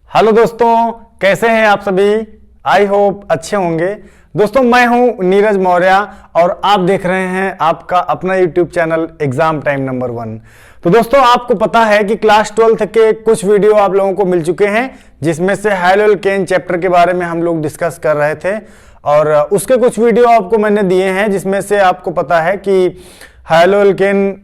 Hello दोस्तों, कैसे हैं आप सभी। आई होप अच्छे होंगे। दोस्तों मैं हूं नीरज मौर्य और आप देख रहे हैं आपका अपना YouTube channel exam time number 1। तो दोस्तों आपको पता है कि क्लास 12th के कुछ वीडियो आप लोगों को मिल चुके हैं, जिसमें से हाइलो एल्केन चैप्टर के बारे में हम लोग डिस्कस कर रहे थे और उसके कुछ वीडियो आपको मैंने दिए हैं, जिसमें से आपको पता है कि हाइलो एल्केन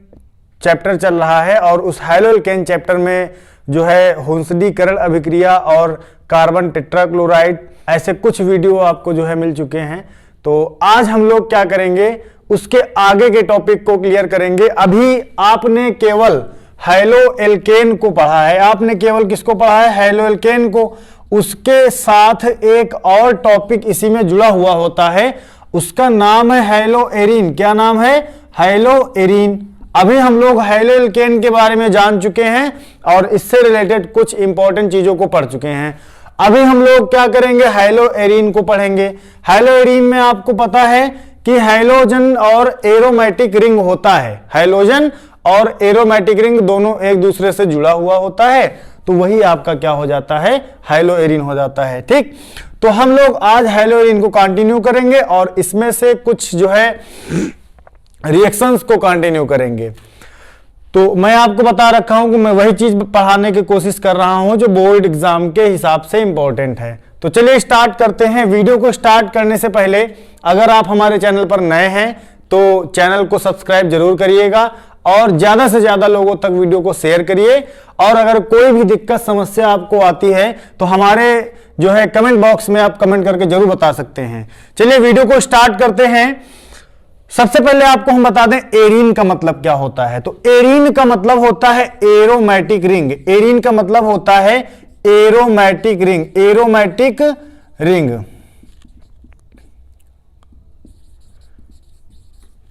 चैप्टर चल रहा है और उस हाइलो एल्केन चैप्टर में जो है हुंसडीकरण अभिक्रिया और कार्बन टेट्राक्लोराइड ऐसे कुछ वीडियो आपको जो है मिल चुके हैं। तो आज हम लोग क्या करेंगे, उसके आगे के टॉपिक को क्लियर करेंगे। अभी आपने केवल हाइलो एल्केन को पढ़ा है, आपने केवल किसको पढ़ा है, हाइलो एल्केन को। उसके साथ एक और टॉपिक इसी में जुड़ा हुआ होता है, उसका नाम है हाइलो एरीन। क्या नाम है, हाइलो एरीन। अभी हम लोग हाइलो एल्केन के बारे में जान चुके हैं और इससे रिलेटेड कुछ इंपॉर्टेंट चीजों को पढ़ चुके हैं। अभी हम लोग क्या करेंगे, हाइलो एरीन को पढ़ेंगे। हाइलो एरीन में आपको पता है कि हाइलोजन और एरोमेटिक रिंग होता है। हाइलोजन और एरोमेटिक रिंग दोनों एक दूसरे से जुड़ा हुआ होता है, तो वही आपका क्या हो जाता है, हाइलो एरीन हो जाता है। ठीक, तो हम लोग आज हाइलो एरीन को कंटिन्यू करेंगे और इसमें से कुछ जो है रिएक्शंस को कंटिन्यू करेंगे। तो मैं आपको बता रखा हूं कि मैं वही चीज पढ़ाने की कोशिश कर रहा हूं जो बोर्ड एग्जाम के हिसाब से इंपॉर्टेंट है। तो चलिए स्टार्ट करते हैं। वीडियो को स्टार्ट करने से पहले अगर आप हमारे चैनल पर नए हैं तो चैनल को सब्सक्राइब जरूर करिएगा और ज्यादा से ज्यादा लोगों तक वीडियो को शेयर करिए। और अगर कोई भी दिक्कत समस्या आपको आती है तो हमारे जो है कमेंट बॉक्स में आप कमेंट करके जरूर बता सकते हैं। चलिए वीडियो को स्टार्ट करते हैं। सबसे पहले आपको हम बता दें एरीन का मतलब क्या होता है। तो एरीन का मतलब होता है एरोमेटिक रिंग। एरीन का मतलब होता है एरोमेटिक रिंग, एरोमेटिक रिंग।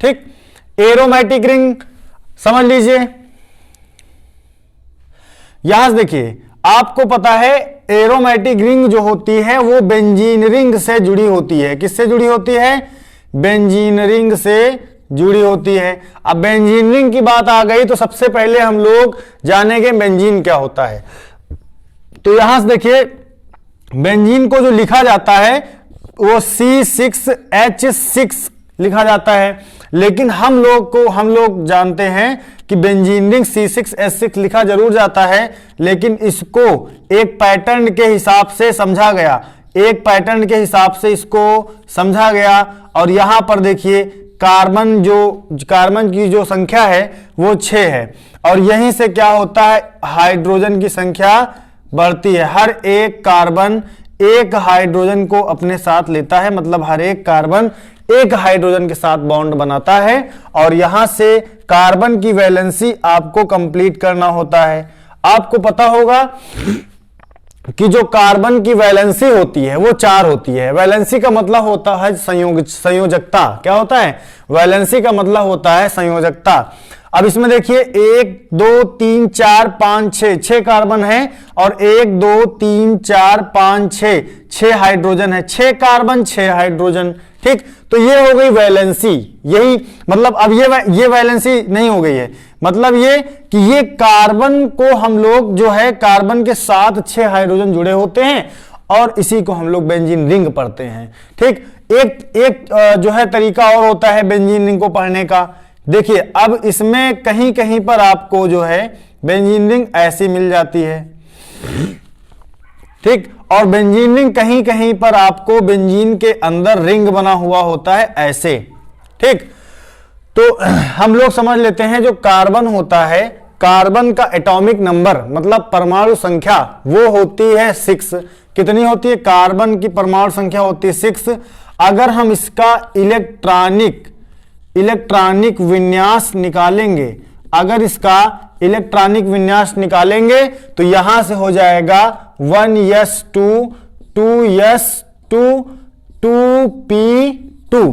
ठीक, एरोमेटिक रिंग समझ लीजिए। यहां से देखिए, आपको पता है एरोमेटिक रिंग जो होती है वो बेंजीन रिंग से जुड़ी होती है। किससे जुड़ी होती है, बेंजीन रिंग से जुड़ी होती है। अब बेंजीन रिंग की बात आ गई तो सबसे पहले हम लोग जानेंगे बेंजीन क्या होता है। तो यहां से देखिए, बेंजीन को जो लिखा जाता है वो C6H6 लिखा जाता है, लेकिन हम लोग जानते हैं कि बेंजीन रिंग C6H6 लिखा जरूर जाता है, लेकिन इसको एक पैटर्न के हिसाब से समझा गया, एक पैटर्न के हिसाब से इसको समझा गया। और यहां पर देखिए कार्बन की जो संख्या है वो 6 है और यहीं से क्या होता है, हाइड्रोजन की संख्या बढ़ती है। हर एक कार्बन एक हाइड्रोजन को अपने साथ लेता है, मतलब हर एक कार्बन एक हाइड्रोजन के साथ बॉन्ड बनाता है और यहां से कार्बन की वैलेंसी आपको कंप्लीट करना होता है। आपको पता होगा कि जो कार्बन की वैलेंसी होती है वो 4 होती है। वैलेंसी का मतलब होता है संयोजकता। क्या होता है, वैलेंसी का मतलब होता है संयोजकता। अब इसमें देखिए 1 2 3 4 5 6 कार्बन है और 1 2 3 4 5 6 हाइड्रोजन है। 6 कार्बन 6 हाइड्रोजन। ठीक, तो ये हो गई वैलेंसी। यही मतलब अब ये वैलेंसी नहीं हो गई है, मतलब ये कि ये कार्बन को हम लोग जो है कार्बन के साथ 6 हाइड्रोजन जुड़े होते हैं और इसी को हम लोग बेंजीन रिंग पढ़ते हैं। ठीक, एक जो है तरीका और होता है बेंजीन रिंग को पढ़ने का। देखिए अब इसमें कहीं कहीं पर आपको जो है बेंजीन रिंग ऐसी मिल जाती है। ठीक, और बेंजीन रिंग कहीं कहीं पर आपको बेंजीन के अंदर रिंग बना हुआ होता है ऐसे। ठीक, तो हम लोग समझ लेते हैं जो कार्बन होता है, कार्बन का एटॉमिक नंबर मतलब परमाणु संख्या वो होती है 6। कितनी होती है, कार्बन की परमाणु संख्या होती है 6। अगर हम इसका इलेक्ट्रॉनिक विन्यास निकालेंगे, अगर इसका इलेक्ट्रॉनिक विन्यास निकालेंगे तो यहां से हो जाएगा 1s2 2s2 2p2।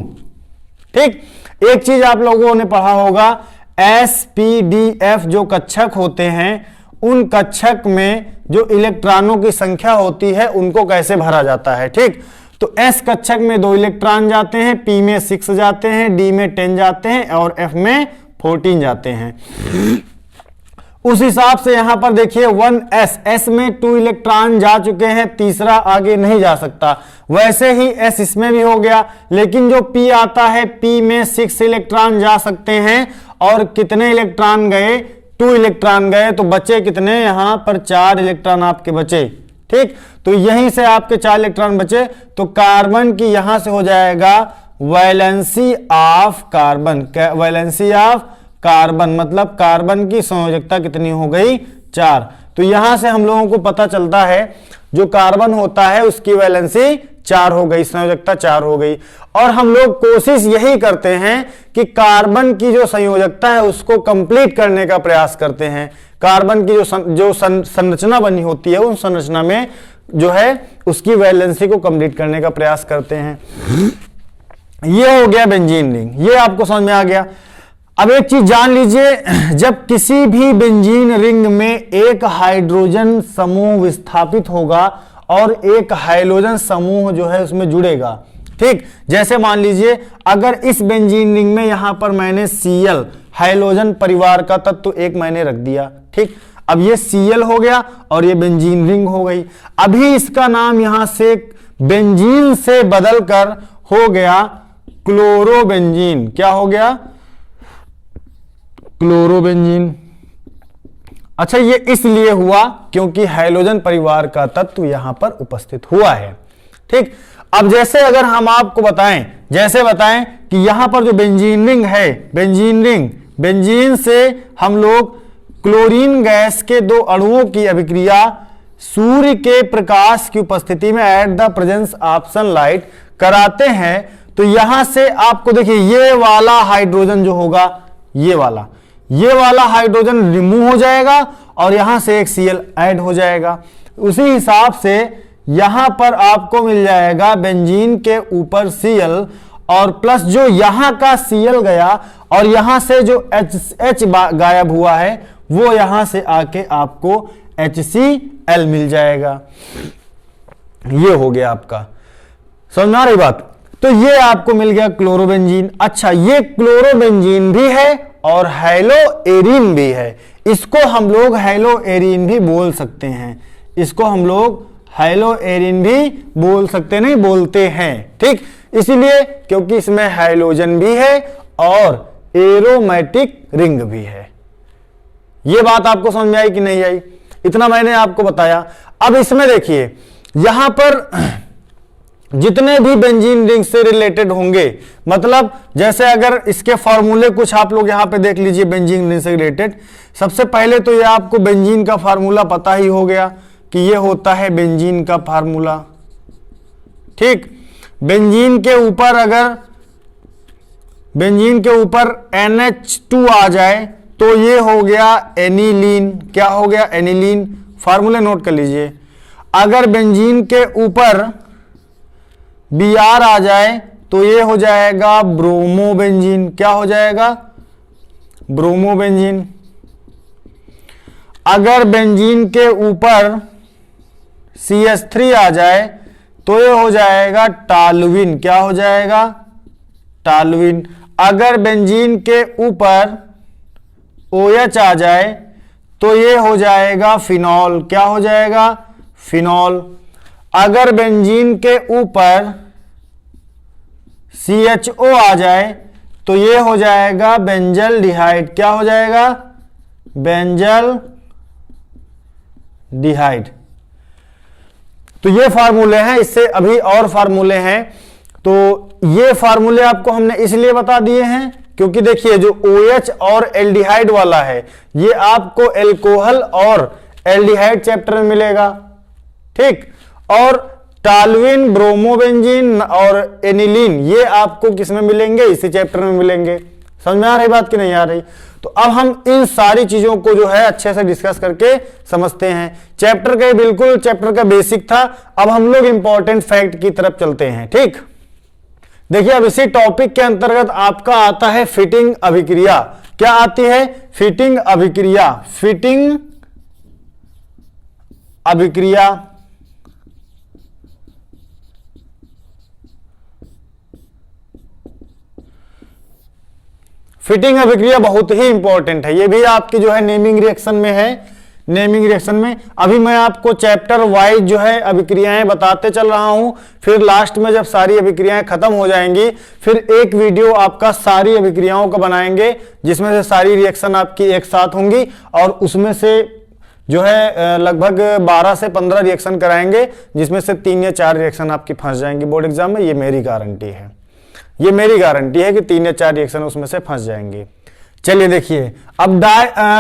ठीक, एक चीज आप लोगों ने पढ़ा होगा SPDF जो कक्षक होते हैं, उन कक्षक में जो इलेक्ट्रॉनों की संख्या होती है उनको कैसे भरा जाता है। ठीक, तो S कक्षक में 2 इलेक्ट्रॉन जाते हैं, P में 6 जाते हैं, D में 10 जाते हैं और F में 14 जाते हैं। उस हिसाब से यहां पर देखिए 1s, s में 2 इलेक्ट्रॉन जा चुके हैं, तीसरा आगे नहीं जा सकता। वैसे ही s इसमें भी हो गया, लेकिन जो p आता है p में 6 इलेक्ट्रॉन जा सकते हैं और कितने इलेक्ट्रॉन गए, 2 इलेक्ट्रॉन गए, तो बचे कितने, यहां पर 4 इलेक्ट्रॉन आपके बचे। ठीक, तो यहीं से आपके 4 इलेक्ट्रॉन बचे, तो कार्बन की यहां से हो जाएगा valency of carbon, valency of carbon मतलब कार्बन की संयोजकता कितनी हो गई, 4। तो यहां से हम लोगों को पता चलता है जो कार्बन होता है उसकी वैलेंसी 4 हो गई, संयोजकता 4 हो गई। और हम लोग कोशिश यही करते हैं कि कार्बन की जो संयोजकता है उसको कंप्लीट करने का प्रयास करते हैं। कार्बन की जो संरचना बनी होती है उन संरचना में जो है उसकी वैलेंसी को कंप्लीट करने का प्रयास करते हैं। ये हो गया बेंजीन रिंग, ये आपको समझ में आ गया। अब एक चीज जान लीजिए, जब किसी भी बेंजीन रिंग में एक हाइड्रोजन समूह विस्थापित होगा और एक हाइड्रोजन समूह जो है उसमें जुड़ेगा। ठीक, जैसे मान लीजिए अगर इस बेंजीन रिंग में यहां पर मैंने Cl हाइड्रोजन परिवार का तत्व एक मैंने रख दिया। ठीक, अब ये Cl हो गया और ये बेंजीन रिंग हो गई। अभी इसका नाम यहां से बेंजीन से बदलकर हो गया क्लोरोबेंजीन। क्या हो गया, क्लोरोबेंजीन। अच्छा, ये इसलिए हुआ क्योंकि हाइड्रोजन परिवार का तत्व यहां पर उपस्थित हुआ है। ठीक, अब जैसे अगर हम आपको बताएं, जैसे बताएं कि यहां पर जो बेंजीन रिंग है, बेंजीन रिंग, बेंजीन से हम लोग क्लोरीन गैस के 2 अणुओं की अभिक्रिया सूर्य के प्रकाश की उपस्थिति में at the presence of sunlight कराते हैं, तो यहां से आपको देखिए ये वाला हाइड्रोजन जो होगा, ये वाला हाइड्रोजन रिमूव हो जाएगा और यहां से एक Cl ऐड हो जाएगा। उसी हिसाब से यहां पर आपको मिल जाएगा बेंजीन के ऊपर Cl और प्लस जो यहां का Cl गया और यहां से जो H गायब हुआ है वो यहां से आके आपको HCl मिल जाएगा। ये हो गया आपका, समझ में आ रही बात। तो ये आपको मिल गया क्लोरोबेंजीन। अच्छा, ये क्लोरोबेंजीन भी है और हैलोएरीन भी है। इसको हम लोग हैलोएरीन भी बोल सकते हैं, इसको हम लोग हैलोएरीन भी बोल सकते, नहीं बोलते हैं। ठीक, इसीलिए क्योंकि इसमें हाइड्रोजन भी है और एरोमेटिक रिंग भी है। ये बात आपको समझ में आई कि नहीं आई, इतना मैंने आपको बताया। अब इसमें देखिए यहां पर जितने भी बेंजीन रिंग से रिलेटेड होंगे, मतलब जैसे अगर इसके फॉर्मूले कुछ आप लोग यहां पे देख लीजिए बेंजीन रिंग से रिलेटेड। सबसे पहले तो ये आपको बेंजीन का फार्मूला पता ही हो गया कि ये होता है बेंजीन का फार्मूला। ठीक, बेंजीन के ऊपर अगर बेंजीन के ऊपर NH2 आ जाए तो ये हो गया एनिलीन। क्या हो गया, एनिलीन। फार्मूले नोट कर लीजिए। अगर बेंजीन के ऊपर Br आ जाए तो ये हो जाएगा ब्रोमोबेंजीन। क्या हो जाएगा, ब्रोमोबेंजीन। अगर बेंजीन के ऊपर CH3 आ जाए तो ये हो जाएगा टॉल्यूइन। क्या हो जाएगा, टॉल्यूइन। अगर बेंजीन के ऊपर OH आ जाए तो ये हो जाएगा फिनॉल। क्या हो जाएगा, फिनॉल। अगर बेंजीन के ऊपर CHO आ जाए तो ये हो जाएगा बेंजल डिहाइड। क्या हो जाएगा, बेंजल डिहाइड। तो ये फार्मूले हैं, इससे अभी और फार्मूले हैं। तो ये फार्मूले आपको हमने इसलिए बता दिए हैं क्योंकि देखिए जो OH और एल्डिहाइड वाला है ये आपको एल्कोहल और एल्डिहाइड चैप्टर में मिलेगा। ठीक, और टॉल्यूइन, ब्रोमोबेंजीन और एनिलीन ये आपको किस में मिलेंगे, इसी चैप्टर में मिलेंगे। समझ में आ रही बात कि नहीं आ रही। तो अब हम इन सारी चीजों को जो है अच्छे से डिस्कस करके समझते हैं। चैप्टर का बिल्कुल चैप्टर का बेसिक था, अब हम लोग इंपॉर्टेंट फैक्ट की तरफ चलते हैं। ठीक, देखिए अब इसी टॉपिक के अंतर्गत आपका आता है फिटिंग अभिक्रिया। क्या आती है, फिटिंग अभिक्रिया। फिटिंग अभिक्रिया फिटिंग अभिक्रिया बहुत ही इंपॉर्टेंट है, ये भी आपकी जो है नेमिंग रिएक्शन में है। नेमिंग रिएक्शन में अभी मैं आपको चैप्टर वाइज जो है अभिक्रियाएं बताते चल रहा हूं, फिर लास्ट में जब सारी अभिक्रियाएं खत्म हो जाएंगी फिर एक वीडियो आपका सारी अभिक्रियाओं का बनाएंगे, जिसमें से सारी रिएक्शन आपकी एक साथ होंगी और उसमें से जो है लगभग 12 से 15 रिएक्शन कराएंगे, जिसमें से 3 या 4 रिएक्शन आपकी फंस जाएंगी बोर्ड एग्जाम में। ये मेरी गारंटी है, ये मेरी गारंटी है कि 3 या 4 रिएक्शन उसमें से फंस जाएंगे। चलिए देखिए अब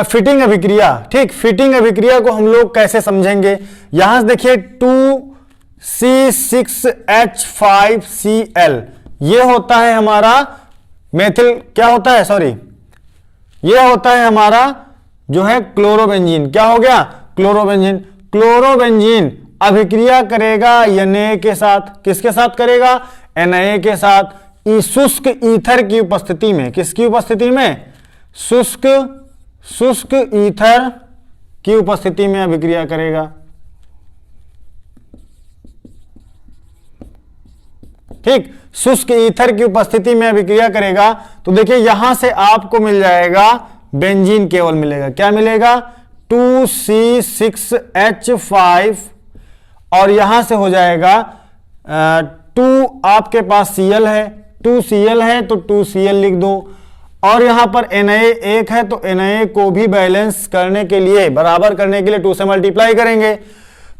फिटिंग अभिक्रिया, ठीक, फिटिंग अभिक्रिया को हम लोग कैसे समझेंगे। यहां से देखिए 2C6H5Cl ये होता है हमारा मेथिल, क्या होता है, सॉरी, ये होता है हमारा जो है क्लोरोबेंजीन। क्या हो गया, क्लोरोबेंजीन। क्लोरोबेंजीन अभिक्रिया करेगा Na के साथ, किसके साथ करेगा, Na के साथ, शुष्क ईथर की उपस्थिति में। किसकी उपस्थिति में, शुष्क ईथर की उपस्थिति में अभिक्रिया करेगा। ठीक, शुष्क ईथर की उपस्थिति में अभिक्रिया करेगा। तो देखिए यहां से आपको मिल जाएगा बेंजीन, केवल मिलेगा, क्या मिलेगा, 2C6H5 और यहां से हो जाएगा 2 आपके पास Cl है, 2Cl है तो 2Cl लिख दो, और यहां पर Na 1 है तो Na को भी बैलेंस करने के लिए, बराबर करने के लिए 2 से मल्टीप्लाई करेंगे,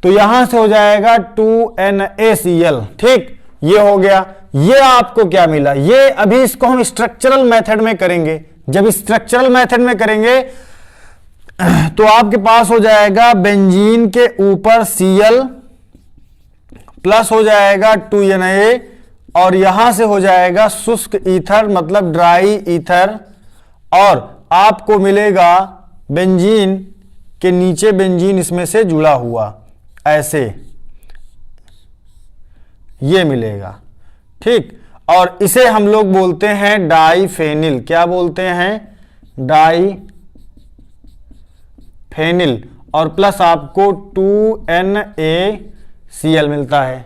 तो यहां से हो जाएगा 2NaCl। ठीक, ये हो गया। ये आपको क्या मिला, ये अभी इसको हम स्ट्रक्चरल मेथड में करेंगे। जब स्ट्रक्चरल मेथड में करेंगे तो आपके पास हो जाएगा बेंजीन के ऊपर Cl प्लस हो जाएगा 2Na और यहां से हो जाएगा शुष्क ईथर मतलब ड्राई ईथर, और आपको मिलेगा बेंजीन के नीचे बेंजीन इसमें से जुड़ा हुआ, ऐसे ये मिलेगा। ठीक, और इसे हम लोग बोलते हैं डाईफेनिल। क्या बोलते हैं, डाईफेनिल, और प्लस आपको 2NaCl मिलता है।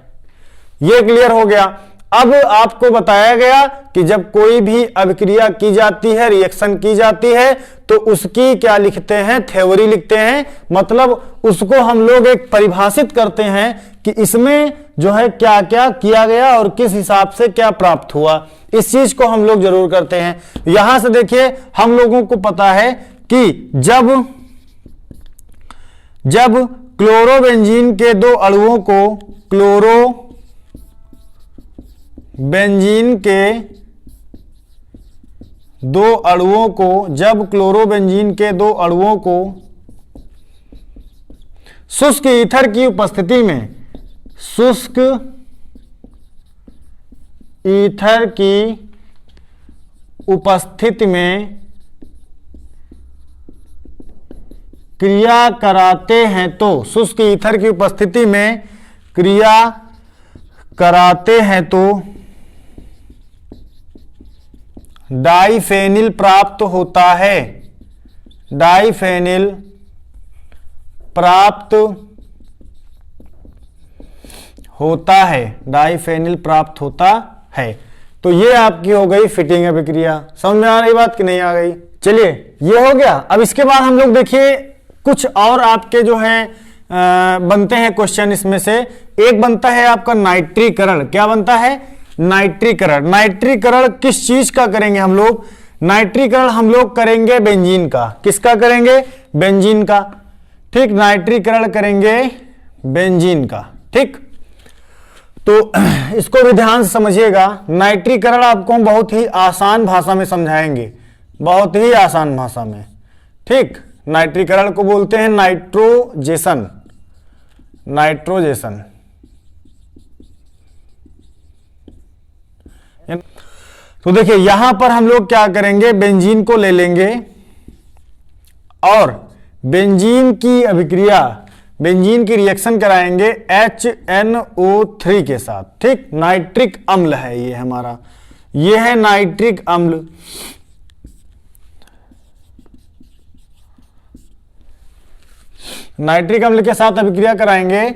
ये क्लियर हो गया। अब आपको बताया गया कि जब कोई भी अभिक्रिया की जाती है, रिएक्शन की जाती है, तो उसकी क्या लिखते हैं, थ्योरी लिखते हैं, मतलब उसको हम लोग एक परिभाषित करते हैं कि इसमें जो है क्या क्या किया गया और किस हिसाब से क्या प्राप्त हुआ, इस चीज को हम लोग जरूर करते हैं। यहां से देखिए हम लोगों को पता है कि जब क्लोरोबेंजीन के 2 अणुओं को बेंजीन के 2 अणुओं को, जब क्लोरोबेंजीन के 2 अणुओं को शुष्क ईथर की उपस्थिति में, शुष्क ईथर की उपस्थिति में क्रिया कराते हैं, तो शुष्क ईथर की उपस्थिति में क्रिया कराते हैं तो डाईफेनिल प्राप्त होता है, डाईफेनिल प्राप्त होता है, डाईफेनिल प्राप्त होता है। तो ये आपकी हो गई फिटिंग अभिक्रिया। समझ में आ रही बात कि नहीं आ गई। चलिए ये हो गया। अब इसके बाद हम लोग देखिए कुछ और आपके जो है बनते हैं क्वेश्चन। इसमें से एक बनता है आपका नाइट्रीकरण। क्या बनता है, नाइट्रीकरण। नाइट्रीकरण किस चीज का करेंगे हम लोग, नाइट्रीकरण हम लोग करेंगे बेंजीन का। किसका करेंगे, बेंजीन का। ठीक, नाइट्रीकरण करेंगे बेंजीन का। ठीक, तो इसको भी ध्यान से समझिएगा। नाइट्रीकरण आपको हम बहुत ही आसान भाषा में समझाएंगे, बहुत ही आसान भाषा में। ठीक, नाइट्रीकरण को बोलते हैं नाइट्रोजेशन, नाइट्रोजेशन। तो देखिए यहां पर हम लोग क्या करेंगे, बेंजीन को ले लेंगे और बेंजीन की अभिक्रिया, बेंजीन की रिएक्शन कराएंगे HNO3 के साथ। ठीक, नाइट्रिक अम्ल है ये हमारा, ये है नाइट्रिक अम्ल। नाइट्रिक अम्ल के साथ अभिक्रिया कराएंगे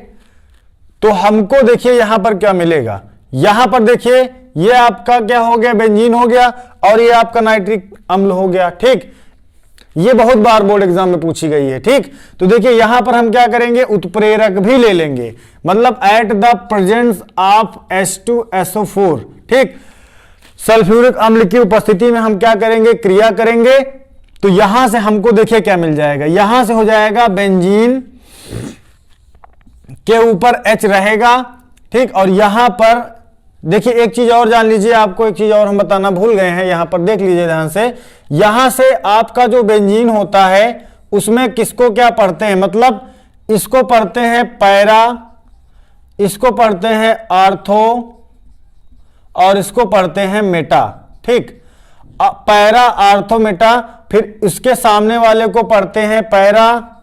तो हमको देखिए यहां पर क्या मिलेगा। यहां पर देखिए ये आपका क्या हो गया, बेंजीन हो गया, और ये आपका नाइट्रिक अम्ल हो गया। ठीक, ये बहुत बार बोर्ड एग्जाम में पूछी गई है। ठीक, तो देखिए यहां पर हम क्या करेंगे, उत्प्रेरक भी ले लेंगे, मतलब at the presence of H2SO4। ठीक, सल्फ्यूरिक अम्ल की उपस्थिति में हम क्या करेंगे, क्रिया करेंगे। तो यहां से हमको देखिए क्या मिल जाएगा, यहां से हो जाएगा बेंजीन के ऊपर H रहेगा। ठीक, और यहां पर देखिए एक चीज और जान लीजिए, आपको एक चीज और हम बताना भूल गए हैं, यहां पर देख लीजिए ध्यान से। यहां से आपका जो बेंजीन होता है उसमें किसको क्या पढ़ते हैं, मतलब इसको पढ़ते हैं पैरा, इसको पढ़ते हैं आर्थो, और इसको पढ़ते हैं मेटा। ठीक, पैरा, आर्थो, मेटा, फिर इसके सामने वाले को पढ़ते हैं पैरा,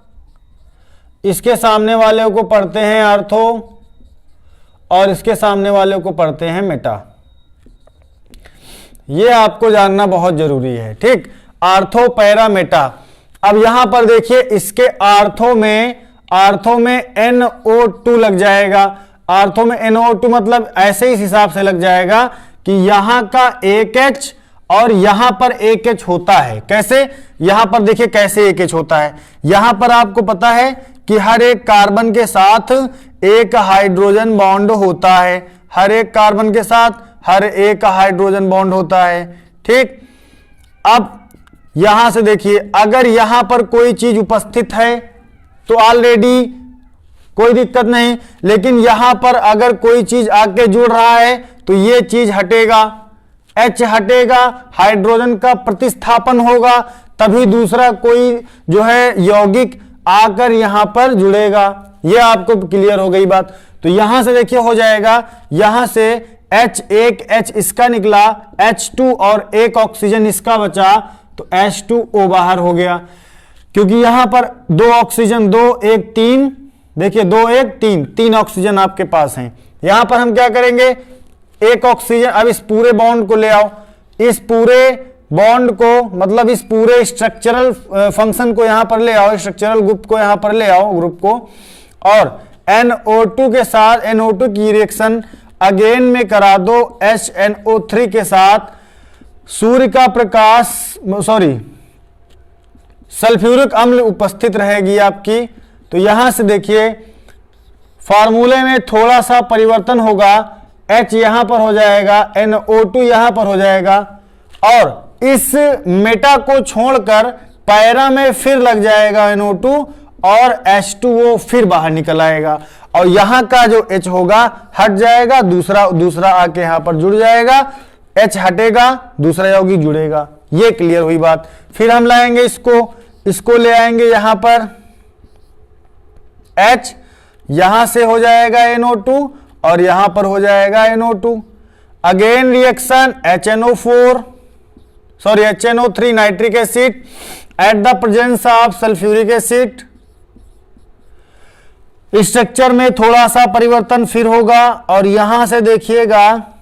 इसके सामने वाले को पढ़ते हैं आर्थो, और इसके सामने वाले को पढ़ते हैं मेटा। ये आपको जानना बहुत जरूरी है। ठीक, आर्थो, पैरा, मेटा। अब यहां पर देखिए इसके आर्थो में NO2 लग जाएगा। आर्थो में NO2 मतलब ऐसे इस हिसाब से लग जाएगा कि यहां का एक H और यहां पर एक H होता है। कैसे, यहां पर देखिए कैसे एक H होता है। यहां पर आपको पता है कि हर एक कार्बन के साथ एक हाइड्रोजन बॉन्ड होता है, हर एक कार्बन के साथ हर एक हाइड्रोजन बॉन्ड होता है। ठीक, अब यहां से देखिए अगर यहां पर कोई चीज उपस्थित है तो ऑलरेडी कोई दिक्कत नहीं, लेकिन यहां पर अगर कोई चीज आके जुड़ रहा है तो ये चीज हटेगा, H हटेगा, हाइड्रोजन का प्रतिस्थापन होगा, तभी दूसरा कोई जो है यौगिक आकर यहां पर जुड़ेगा। ये आपको क्लियर हो गई बात। तो यहां से देखिए हो जाएगा, यहां से H, एक H इसका निकला, H2 और एक ऑक्सीजन इसका बचा, तो H2O बाहर हो गया, क्योंकि यहां पर दो ऑक्सीजन, 2 1 3, देखिए 2 1 3, 3 ऑक्सीजन आपके पास हैं। यहां पर हम क्या करेंगे, एक ऑक्सीजन, अब इस पूरे बॉन्ड को ले आओ, इस पूरे बॉन्ड को मतलब इस पूरे स्ट्रक्चरल फंक्शन को यहां पर ले आओ, स्ट्रक्चरल ग्रुप को यहां पर ले आओ, ग्रुप को, और NO2 के साथ NO2 की रिएक्शन अगेन में करा दो HNO3 के साथ। सूर्य का प्रकाश, सल्फ्यूरिक अम्ल उपस्थित रहेगी आपकी। तो यहां से देखिए फार्मूले में थोड़ा सा परिवर्तन होगा, H यहां पर हो जाएगा, NO2 यहां पर हो जाएगा, और इस मेटा को छोड़कर पैरा में फिर लग जाएगा NO2 और H2O फिर बाहर निकल आएगा, और यहां का जो H होगा हट जाएगा, दूसरा आके यहां पर जुड़ जाएगा, H हटेगा, दूसरा यौगिक जुड़ेगा। ये क्लियर हुई बात। फिर हम लाएंगे इसको ले आएंगे यहां पर H, यहां से हो जाएगा NO2 और यहां पर हो जाएगा NO2। Again reaction HNO3 nitric acid at the presence of sulphuric acid. Structure में थोड़ा सा परिवर्तन फिर होगा, और यहां से देखिएगा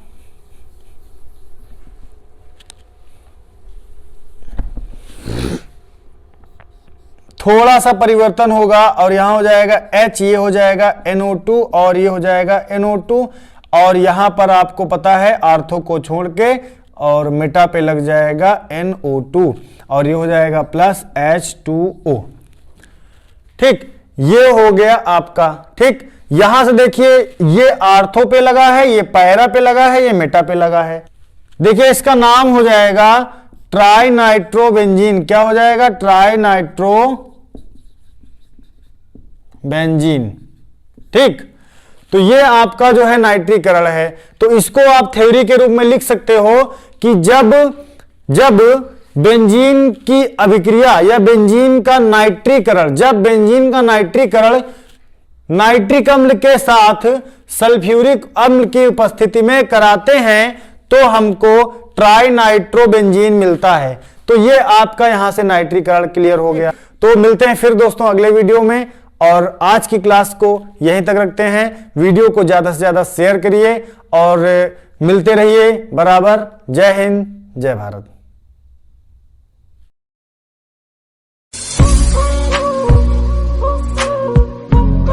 थोड़ा सा परिवर्तन होगा, और यहां हो जाएगा H, ये हो जाएगा NO2 और ये हो जाएगा NO2, और यहां पर आपको पता है आर्थो को छोड़ के और मेटा पे लग जाएगा NO2, और ये हो जाएगा प्लस H2O। ठीक, ये हो गया आपका। ठीक, यहां से देखिए ये आर्थो पे लगा है, ये पैरा पे लगा है, ये मेटा पे लगा है। देखिए इसका नाम हो जाएगा ट्राई नाइट्रोबेंजीन। क्या हो जाएगा, ट्राई नाइट्रोबेंजीन। ठीक, तो ये आपका जो है नाइट्रीकरण है। तो इसको आप थ्योरी के रूप में लिख सकते हो कि जब बेंजीन की अभिक्रिया या बेंजीन का नाइट्रीकरण, जब बेंजीन का नाइट्रीकरण नाइट्रिक अम्ल के साथ सल्फ्यूरिक अम्ल की उपस्थिति में कराते हैं तो हमको ट्राई नाइट्रोबेंजीन मिलता है। तो ये आपका यहां से नाइट्रीकरण क्लियर हो गया। तो मिलते हैं फिर दोस्तों अगले वीडियो में, और आज की क्लास को यहीं तक रखते हैं। वीडियो को ज्यादा से ज्यादा शेयर करिए और मिलते रहिए बराबर। जय हिंद, जय भारत।